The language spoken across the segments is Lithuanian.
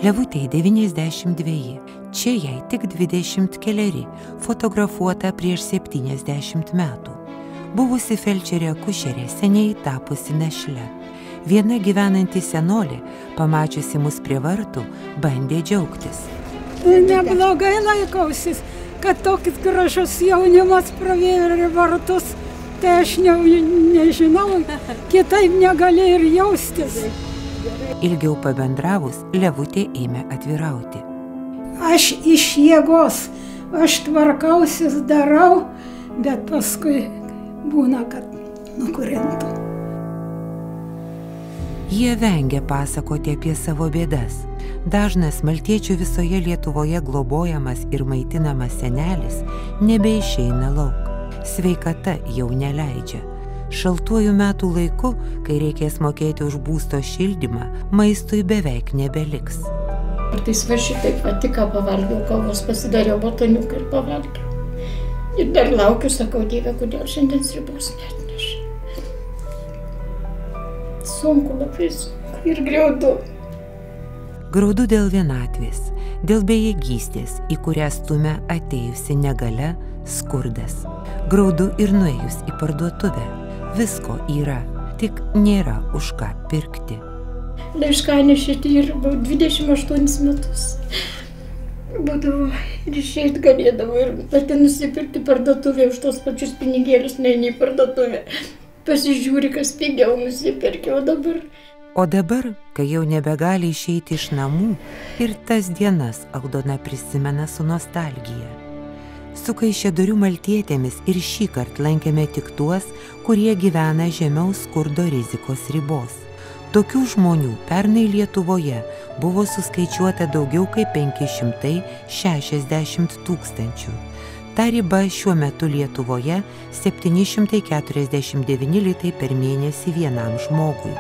Levutei 92, čia jai tik 20 keleri, fotografuota prieš 70 metų. Buvusi felčerė akušerė seniai tapusi našle. Viena gyvenanti senolė, pamačiusi mus prie vartų, bandė džiaugtis. Neblogai laikausis, kad tokis gražus jaunimas pravėrė vartus, tai aš nežinau, kitaip negali ir jaustis. Ilgiau pabendravus, Levutė ėmė atvirauti. Aš iš jėgos, aš tvarkausis, darau, bet paskui būna, kad nukrintu. Jie vengia pasakoti apie savo bėdas. Dažnas maltiečių visoje Lietuvoje globojamas ir maitinamas senelis nebeišeina lauk. Sveikata jau neleidžia. Šaltuoju metų laiku, kai reikės mokėti už būsto šildymą, maistui beveik nebeliks. Kartais va šitaip, tik ką pavalgiau, kavos pasidariau batoniuką ir pavalgiau. Ir dar laukiu, sakau, Dieve, kodėl šiandien sriubos neatnešė. Sunku, labai sunku ir graudu. Graudu dėl vienatvės, dėl bejėgystės, į kurią stumia atėjusi negalia, skurdas. Graudu ir nuėjus į parduotuvę. Visko yra, tik nėra už ką pirkti. Laiškanešė dirbau 28 metus. Būdavo ir išeit galėdavo ir pati nusipirkti parduotuvę už tos pačius pinigėlius, neini į parduotuvę. Pasižiūri, kas pigiau nusipirkiau dabar. O dabar, kai jau nebegali išeiti iš namų, ir tas dienas Aldona prisimena su nostalgija. Su Kaišiadorių maltietėmis ir šįkart lankėme tik tuos, kurie gyvena žemiau skurdo rizikos ribos. Tokių žmonių pernai Lietuvoje buvo suskaičiuota daugiau kaip 560 000. Ta riba šiuo metu Lietuvoje 749 litai per mėnesį vienam žmogui.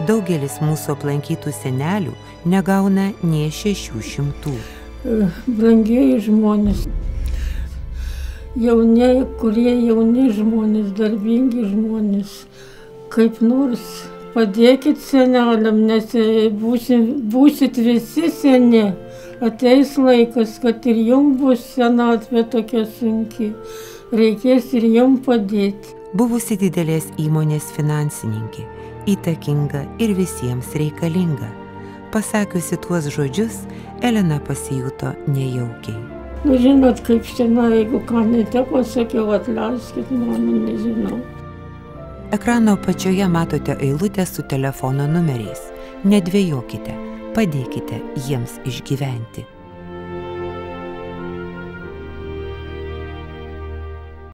Daugelis mūsų aplankytų senelių negauna nė 600. Brangieji žmonės, kurie jauni žmonės, darbingi žmonės, kaip nors padėkit seneliam, nes būsit visi seni. Ateis laikas, kad ir jums bus senatvė tokia sunki. Reikės ir jums padėti. Buvusi didelės įmonės finansininkė, įtakinga ir visiems reikalinga. Pasakiusi tuos žodžius, Elena pasijuto nejaukiai. Žinot, kaip šiandien, jeigu ką neteko, sakiau, atleiskit, mano, nežinau. Ekrano apačioje matote eilutę su telefono numeriais. Nedvejokite, padėkite jiems išgyventi.